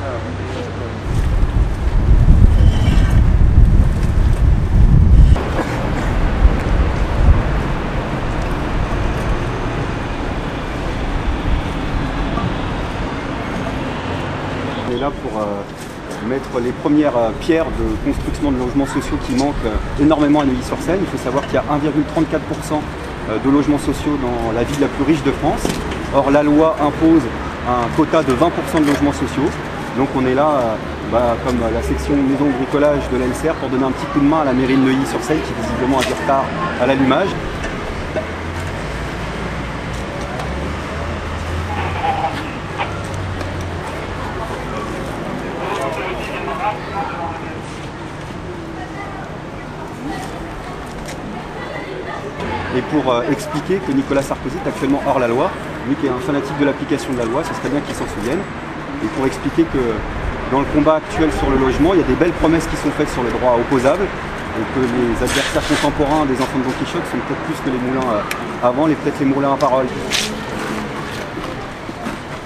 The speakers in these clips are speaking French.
On est là pour mettre les premières pierres de construction de logements sociaux qui manquent énormément à Neuilly-sur-Seine. Il faut savoir qu'il y a 1,34% de logements sociaux dans la ville la plus riche de France. Or, la loi impose un quota de 20% de logements sociaux. Donc on est là, comme la section maison de bricolage de l'ANSR, pour donner un petit coup de main à la mairie de Neuilly-sur-Seine qui visiblement a du retard à l'allumage. Et pour expliquer que Nicolas Sarkozy est actuellement hors la loi, lui qui est un fanatique de l'application de la loi, ce serait bien qu'il s'en souvienne. Et pour expliquer que dans le combat actuel sur le logement, il y a des belles promesses qui sont faites sur les droits opposables, et que les adversaires contemporains des enfants de Don Quichotte sont peut-être plus que les moulins avant, peut-être les moulins à parole.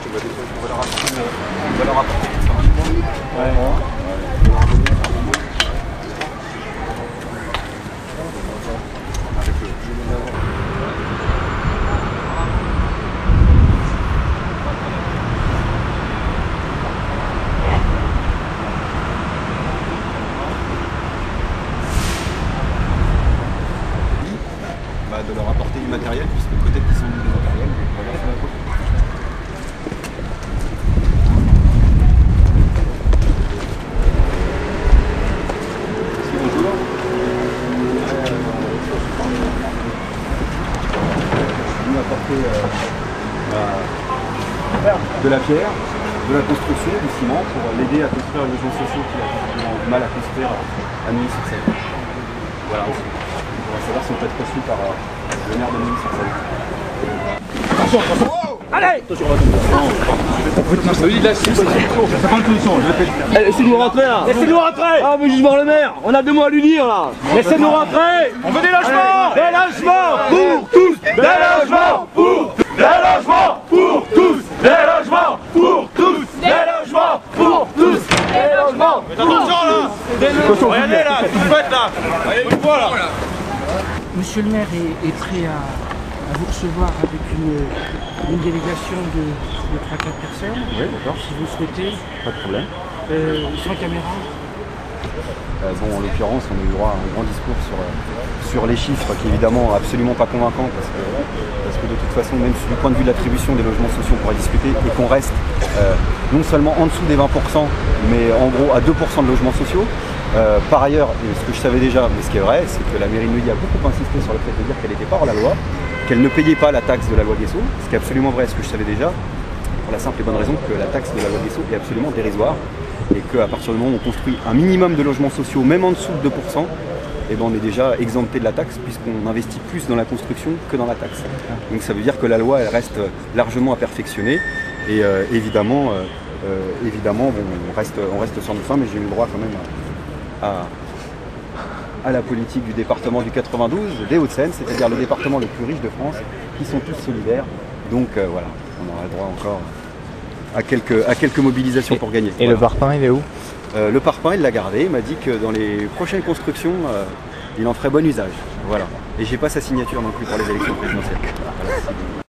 On va leur apporter ça. De leur apporter du matériel, puisque peut-être qu'ils sont du matériel. Nous apporter de la pierre, de la construction, du ciment pour l'aider à construire les logements sociaux qu'il a du mal à construire à Neuilly-sur-Seine. Voilà. On va savoir si on peut être reçu par le maire de Neuilly-sur-Seine. Attention, attention. Allez. Attention, Laissez-nous rentrer là. Laissez-nous rentrer. Ah, on veut juste voir le maire. On a 2 mots à lui dire là. Laissez-nous rentrer. On veut des logements. Des logements pour tous. Des logements pour tous. Des logements pour tous. Des logements pour tous. Des logements pour tous. Des logements. Faites attention là. Regardez là, ce que vous faites là. Allez, vous voilà. Monsieur le maire est prêt à vous recevoir avec une délégation de 3-4 personnes. Oui, d'accord. Si vous souhaitez. Pas de problème. Sans caméra. Bon, en l'occurrence, on a eu droit à un grand discours sur les chiffres, qui est évidemment absolument pas convaincant, parce que de toute façon, même du point de vue de l'attribution des logements sociaux, on pourrait discuter, et qu'on reste non seulement en dessous des 20%, mais en gros à 2% de logements sociaux. Par ailleurs, ce que je savais déjà, mais ce qui est vrai, c'est que la mairie de Neuilly a beaucoup insisté sur le fait de dire qu'elle n'était pas hors la loi, qu'elle ne payait pas la taxe de la loi Guessot, ce qui est absolument vrai, ce que je savais déjà, pour la simple et bonne raison que la taxe de la loi Guessot est absolument dérisoire, et qu'à partir du moment où on construit un minimum de logements sociaux, même en dessous de 2%, eh ben on est déjà exempté de la taxe, puisqu'on investit plus dans la construction que dans la taxe. Donc ça veut dire que la loi, elle reste largement à perfectionner, et évidemment, on reste sur nos fins, mais j'ai eu le droit quand même à la politique du département du 92, des Hauts-de-Seine, c'est-à-dire le département le plus riche de France, qui sont tous solidaires. Donc voilà, on aura le droit encore à quelques mobilisations pour gagner. Et voilà. Le parpaing, il est où? Le parpaing, il l'a gardé, il m'a dit que dans les prochaines constructions, il en ferait bon usage. Voilà. Et j'ai pas sa signature non plus pour les élections présidentielles. Voilà.